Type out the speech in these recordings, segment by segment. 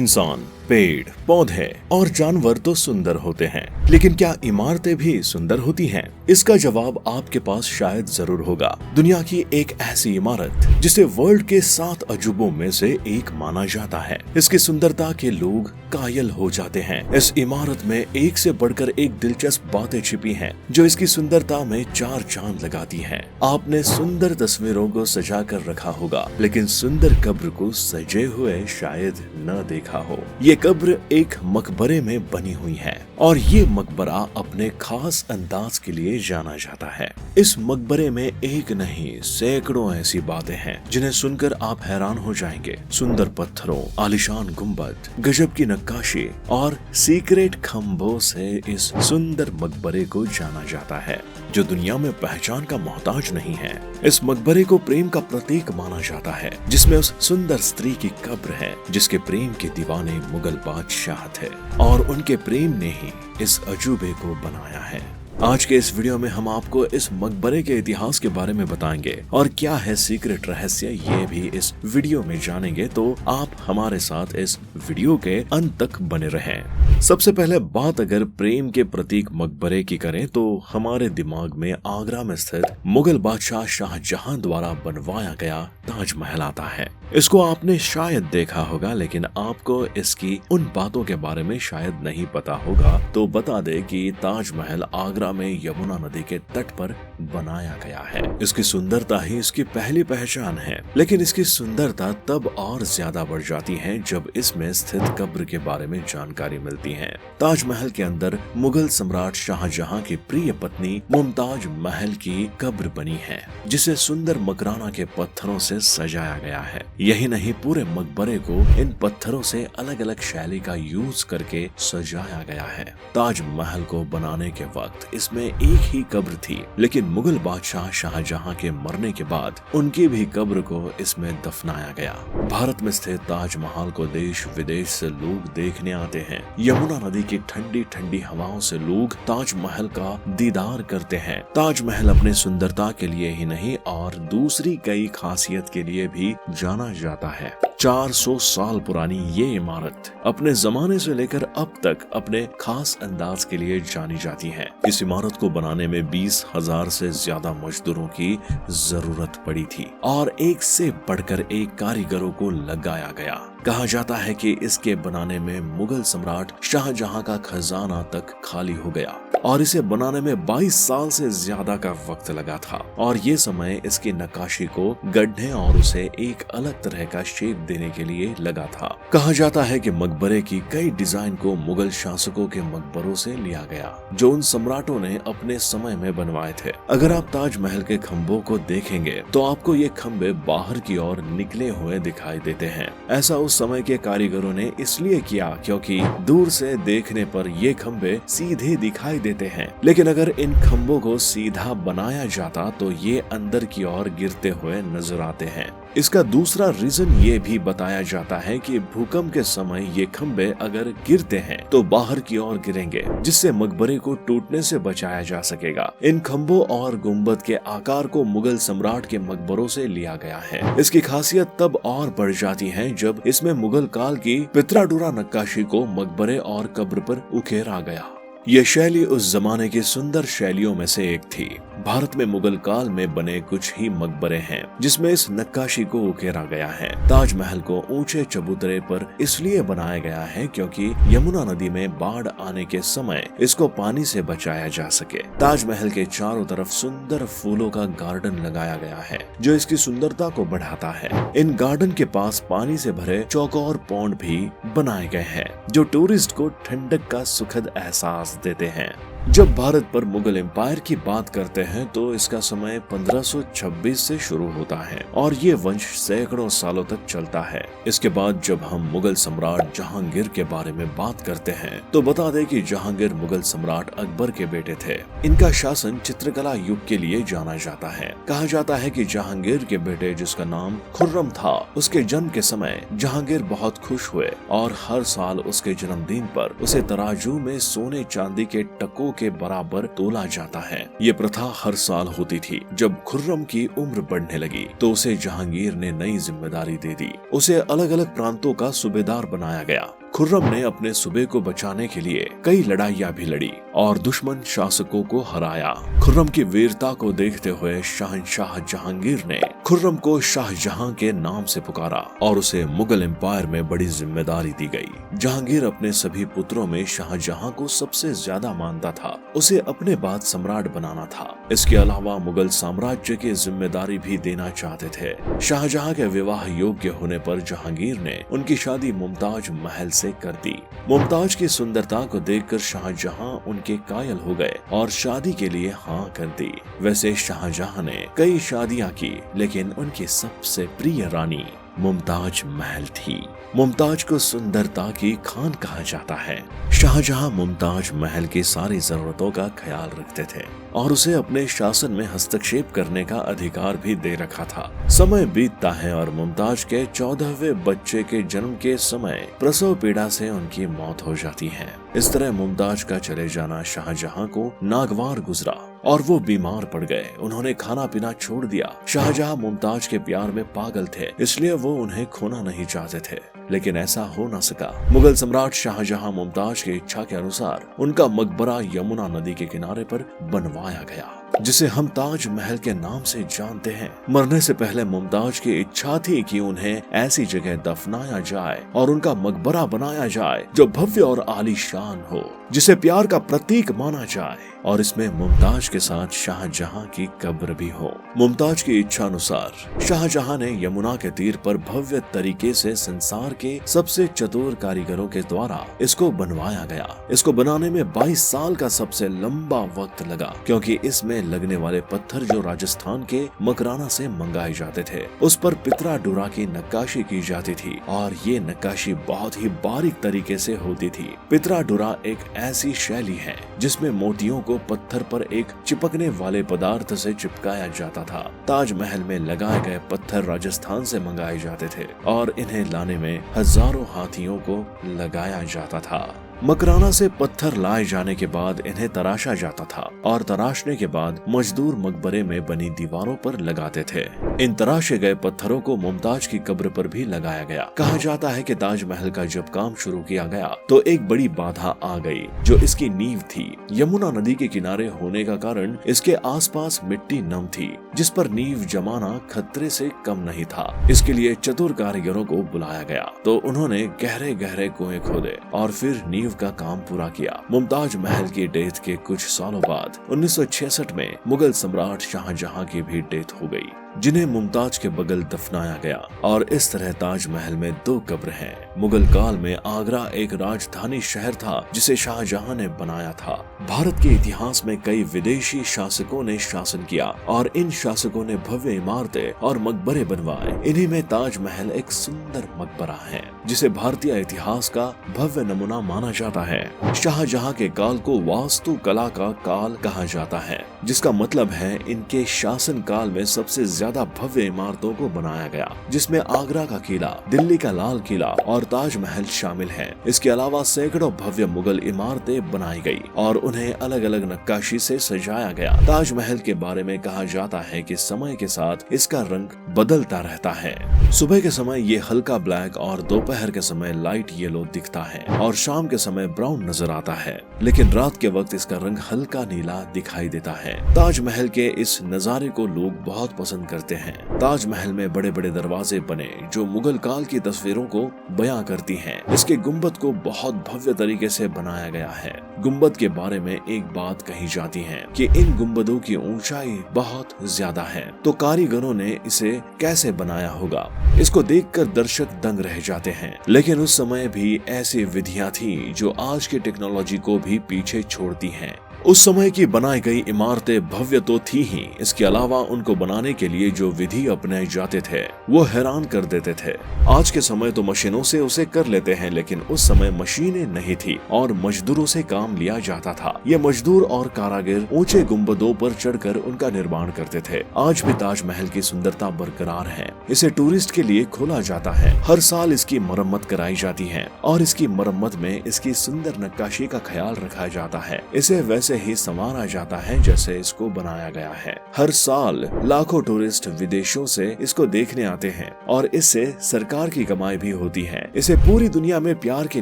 इंसान, पेड़, पौधे और जानवर तो सुंदर होते हैं, लेकिन क्या इमारतें भी सुंदर होती हैं? इसका जवाब आपके पास शायद जरूर होगा। दुनिया की एक ऐसी इमारत जिसे वर्ल्ड के 7 अजूबों में से एक माना जाता है। इसकी सुंदरता के लोग कायल हो जाते हैं। इस इमारत में एक से बढ़कर एक दिलचस्प बातें छिपी हैं, जो इसकी सुंदरता में 4 चांद लगाती हैं। आपने सुंदर तस्वीरों को सजा कर रखा होगा, लेकिन सुंदर कब्र को सजे हुए शायद न देखा हो। ये कब्र एक मकबरे में बनी हुई है और ये मकबरा अपने खास अंदाज के लिए जाना जाता है। इस मकबरे में एक नहीं सैकड़ों ऐसी बातें हैं जिन्हें सुनकर आप हैरान हो जाएंगे। सुंदर पत्थरों, आलीशान गुंबद, गजब की नक्काशी और सीक्रेट खंभों से इस सुंदर मकबरे को जाना जाता है, जो दुनिया में पहचान का मोहताज नहीं है। इस मकबरे को प्रेम का प्रतीक माना जाता है, जिसमें उस सुंदर स्त्री की कब्र है जिसके प्रेम के दीवाने मुगल बादशाह थे और उनके प्रेम ने ही इस अजूबे को बनाया है। आज के इस वीडियो में हम आपको इस मकबरे के इतिहास के बारे में बताएंगे और क्या है सीक्रेट रहस्य, ये भी इस वीडियो में जानेंगे। तो आप हमारे साथ इस वीडियो के अंत तक बने रहें। सबसे पहले बात अगर प्रेम के प्रतीक मकबरे की करें तो हमारे दिमाग में आगरा में स्थित मुगल बादशाह शाहजहां द्वारा बनवाया गया ताजमहल आता है। इसको आपने शायद देखा होगा, लेकिन आपको इसकी उन बातों के बारे में शायद नहीं पता होगा। तो बता दे कि ताजमहल आगरा में यमुना नदी के तट पर बनाया गया है। इसकी सुंदरता ही इसकी पहली पहचान है, लेकिन इसकी सुंदरता तब और ज्यादा बढ़ जाती है जब इसमें स्थित कब्र के बारे में जानकारी मिलती है। ताजमहल के अंदर मुगल सम्राट शाहजहां की प्रिय पत्नी मुमताज महल की कब्र बनी है, जिसे सुंदर मकराना के पत्थरों से सजाया गया है। यही नहीं, पूरे मकबरे को इन पत्थरों से अलग अलग शैली का यूज करके सजाया गया है। ताजमहल को बनाने के वक्त इसमें एक ही कब्र थी, लेकिन मुगल बादशाह शाहजहां के मरने के बाद उनकी भी कब्र को इसमें दफनाया गया। भारत में स्थित ताजमहल को देश विदेश से लोग देखने आते हैं। यमुना नदी की ठंडी ठंडी हवाओं से लोग ताजमहल का दीदार करते हैं। ताजमहल अपने सुंदरता के लिए ही नहीं और दूसरी कई खासियत के लिए भी जाना जाता है। 400 साल पुरानी ये इमारत अपने जमाने से लेकर अब तक अपने खास अंदाज के लिए जानी जाती है। इस इमारत को बनाने में 20,000 से ज्यादा मजदूरों की जरूरत पड़ी थी और एक से बढ़कर एक कारीगरों को लगाया गया। कहा जाता है कि इसके बनाने में मुगल सम्राट शाहजहां का खजाना तक खाली हो गया और इसे बनाने में 22 साल से ज्यादा का वक्त लगा था और ये समय इसकी नक्काशी को गढ़ने और उसे एक अलग तरह का शेप देने के लिए लगा था। कहा जाता है कि मकबरे की कई डिजाइन को मुगल शासकों के मकबरों से लिया गया, जो उन सम्राटों ने अपने समय में बनवाए थे। अगर आप ताजमहल के खम्भों को देखेंगे तो आपको ये खम्भे बाहर की ओर निकले हुए दिखाई देते हैं। ऐसा उस समय के कारीगरों ने इसलिए किया क्योंकि दूर से देखने पर ये खम्भे सीधे दिखाई देते हैं, लेकिन अगर इन खम्भों को सीधा बनाया जाता तो ये अंदर की ओर गिरते हुए नजर आते हैं। इसका दूसरा रीजन ये भी बताया जाता है कि भूकंप के समय ये खम्भे अगर गिरते हैं तो बाहर की ओर गिरेंगे, जिससे मकबरे को टूटने से बचाया जा सकेगा। इन खम्भों और गुंबद के आकार को मुगल सम्राट के मकबरों से लिया गया है। इसकी खासियत तब और बढ़ जाती है जब इसमें मुगल काल की पित्राडुरा नक्काशी को मकबरे और कब्र पर उकेरा गया। ये शैली उस जमाने की सुंदर शैलियों में से एक थी। भारत में मुगल काल में बने कुछ ही मकबरे हैं जिसमें इस नक्काशी को उकेरा गया है। ताजमहल को ऊंचे चबूतरे पर इसलिए बनाया गया है क्योंकि यमुना नदी में बाढ़ आने के समय इसको पानी से बचाया जा सके। ताजमहल के चारों तरफ सुंदर फूलों का गार्डन लगाया गया है, जो इसकी सुंदरता को बढ़ाता है। इन गार्डन के पास पानी से भरे चौकोर पौंड भी बनाए गए हैं, जो टूरिस्ट को ठंडक का सुखद एहसास देते हैं। जब भारत पर मुगल एम्पायर की बात करते हैं तो इसका समय 1526 से शुरू होता है और ये वंश सैकड़ों सालों तक चलता है। इसके बाद जब हम मुगल सम्राट जहांगीर के बारे में बात करते हैं तो बता दें कि जहांगीर मुगल सम्राट अकबर के बेटे थे। इनका शासन चित्रकला युग के लिए जाना जाता है। कहा जाता है कि जहांगीर के बेटे, जिसका नाम खुर्रम था, उसके जन्म के समय जहांगीर बहुत खुश हुए और हर साल उसके जन्मदिन पर उसे तराजू में सोने चांदी के टकों के बराबर तोला जाता है। ये प्रथा हर साल होती थी। जब खुर्रम की उम्र बढ़ने लगी तो उसे जहांगीर ने नई जिम्मेदारी दे दी। उसे अलग अलग प्रांतों का सूबेदार बनाया गया। खुर्रम ने अपने सूबे को बचाने के लिए कई लड़ाइयाँ भी लड़ी और दुश्मन शासकों को हराया। खुर्रम की वीरता को देखते हुए शहंशाह जहांगीर ने खुर्रम को शाहजहां के नाम से पुकारा और उसे मुगल एम्पायर में बड़ी जिम्मेदारी दी गई। जहांगीर अपने सभी पुत्रों में शाहजहां को सबसे ज्यादा मानता था। उसे अपने बाद सम्राट बनाना था। इसके अलावा मुगल साम्राज्य की जिम्मेदारी भी देना चाहते थे। शाहजहां के विवाह योग्य होने पर जहांगीर ने उनकी शादी मुमताज महल से कर दी। मुमताज की सुंदरता को देखकर शाहजहां उनके कायल हो गए और शादी के लिए हाँ कर दी। वैसे शाहजहां ने कई शादियां की, लेकिन उनकी सबसे प्रिय रानी मुमताज महल थी। मुमताज को सुंदरता की खान कहा जाता है। शाहजहां मुमताज महल की सारी जरूरतों का ख्याल रखते थे और उसे अपने शासन में हस्तक्षेप करने का अधिकार भी दे रखा था। समय बीतता है और मुमताज के 14वें बच्चे के जन्म के समय प्रसव पीड़ा से उनकी मौत हो जाती है। इस तरह मुमताज का चले जाना शाहजहां को नागवार गुजरा और वो बीमार पड़ गए। उन्होंने खाना पीना छोड़ दिया। शाहजहां मुमताज के प्यार में पागल थे, इसलिए वो उन्हें खोना नहीं चाहते थे, लेकिन ऐसा हो न सका। मुगल सम्राट शाहजहां मुमताज की इच्छा के अनुसार उनका मकबरा यमुना नदी के किनारे पर बनवाया गया, जिसे हम ताज महल के नाम से जानते हैं। मरने से पहले मुमताज की इच्छा थी कि उन्हें ऐसी जगह दफनाया जाए और उनका मकबरा बनाया जाए जो भव्य और आलीशान हो, जिसे प्यार का प्रतीक माना जाए और इसमें मुमताज के साथ शाहजहां की कब्र भी हो। मुमताज की इच्छा अनुसार शाहजहां ने यमुना के तीर पर भव्य तरीके से संसार के सबसे चतुर कारीगरों के द्वारा इसको बनवाया गया। इसको बनाने में 22 साल का सबसे लंबा वक्त लगा, क्योंकि इसमें लगने वाले पत्थर जो राजस्थान के मकराना से मंगाए जाते थे, उस पर पितरा डुरा की नक्काशी की जाती थी और ये नक्काशी बहुत ही बारीक तरीके से होती थी। पितरा डुरा एक ऐसी शैली है जिसमें मोतियों को पत्थर पर एक चिपकने वाले पदार्थ से चिपकाया जाता था। ताजमहल में लगाए गए पत्थर राजस्थान से मंगाए जाते थे और इन्हें लाने में हजारों हाथियों को लगाया जाता था। मकराना से पत्थर लाए जाने के बाद इन्हें तराशा जाता था और तराशने के बाद मजदूर मकबरे में बनी दीवारों पर लगाते थे। इन तराशे गए पत्थरों को मुमताज की कब्र पर भी लगाया गया। कहा जाता है कि ताजमहल का जब काम शुरू किया गया तो एक बड़ी बाधा आ गई, जो इसकी नींव थी। यमुना नदी के किनारे होने का कारण इसके आसपास मिट्टी नम थी, जिस पर नींव जमाना खतरे से कम नहीं था। इसके लिए चतुर कारीगरों को बुलाया गया तो उन्होंने गहरे गहरे कुएं खोदे और फिर नींव का काम पूरा किया। मुमताज महल की डेथ के कुछ सालों बाद 1966 में मुगल सम्राट शाहजहां की भी डेथ हो गई, जिन्हें मुमताज के बगल दफनाया गया और इस तरह ताजमहल में 2 कब्र हैं। मुगल काल में आगरा एक राजधानी शहर था जिसे शाहजहां ने बनाया था। भारत के इतिहास में कई विदेशी शासकों ने शासन किया और इन शासकों ने भव्य इमारतें और मकबरे बनवाए। इन्हीं में ताजमहल एक सुंदर मकबरा है, जिसे भारतीय इतिहास का भव्य नमूना माना जाता है। शाहजहां के काल को वास्तु कला का काल कहा जाता है, जिसका मतलब है इनके शासन काल में सबसे ज्यादा भव्य इमारतों को बनाया गया, जिसमें आगरा का किला, दिल्ली का लाल किला और ताजमहल शामिल है। इसके अलावा सैकड़ों भव्य मुगल इमारतें बनाई गई और उन्हें अलग अलग नक्काशी से सजाया गया। ताजमहल के बारे में कहा जाता है कि समय के साथ इसका रंग बदलता रहता है। सुबह के समय ये हल्का ब्लैक और दोपहर के समय लाइट येलो दिखता है और शाम के समय ब्राउन नजर आता है, लेकिन रात के वक्त इसका रंग हल्का नीला दिखाई देता है। ताजमहल के इस नजारे को लोग बहुत पसंद करते हैं। ताजमहल में बड़े बड़े दरवाजे बने जो मुगल काल की तस्वीरों को बयां करती हैं। इसके गुम्बद को बहुत भव्य तरीके से बनाया गया है। गुम्बद के बारे में एक बात कही जाती है कि इन गुम्बदों की ऊंचाई बहुत ज्यादा है, तो कारीगरों ने इसे कैसे बनाया होगा, इसको देखकर दर्शक दंग रह जाते हैं। लेकिन उस समय भी ऐसी विधियां थी जो आज की टेक्नोलॉजी को भी पीछे छोड़ती हैं। उस समय की बनाई गई इमारतें भव्य तो थी ही, इसके अलावा उनको बनाने के लिए जो विधि अपनाए जाते थे वो हैरान कर देते थे। आज के समय तो मशीनों से उसे कर लेते हैं, लेकिन उस समय मशीनें नहीं थी और मजदूरों से काम लिया जाता था। ये मजदूर और कारागिर ऊंचे गुम्बदों पर चढ़कर उनका निर्माण करते थे। आज भी ताजमहल की सुंदरता बरकरार है। इसे टूरिस्ट के लिए खोला जाता है। हर साल इसकी मरम्मत कराई जाती है और इसकी मरम्मत में इसकी सुंदर नक्काशी का ख्याल रखा जाता है। इसे वैसे वैसे ही संवारा जाता है जैसे इसको बनाया गया है। हर साल लाखों टूरिस्ट विदेशों से इसको देखने आते हैं और इससे सरकार की कमाई भी होती है। इसे पूरी दुनिया में प्यार की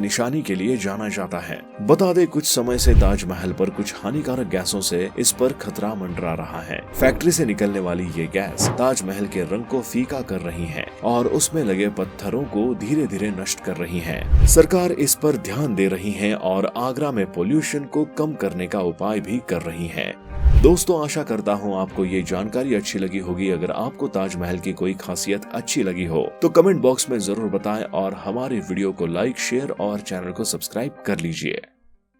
निशानी के लिए जाना जाता है। बता दे, कुछ समय से ताजमहल पर कुछ हानिकारक गैसों से इस पर खतरा मंडरा रहा है। फैक्ट्री से निकलने वाली ये गैस ताजमहल के रंग को फीका कर रही है और उसमें लगे पत्थरों को धीरे धीरे नष्ट कर रही है। सरकार इस पर ध्यान दे रही है और आगरा में पोल्यूशन को कम करने का उपाय भी कर रही है। दोस्तों, आशा करता हूँ आपको ये जानकारी अच्छी लगी होगी। अगर आपको ताजमहल की कोई खासियत अच्छी लगी हो तो कमेंट बॉक्स में जरूर बताएं और हमारे वीडियो को लाइक, शेयर और चैनल को सब्सक्राइब कर लीजिए।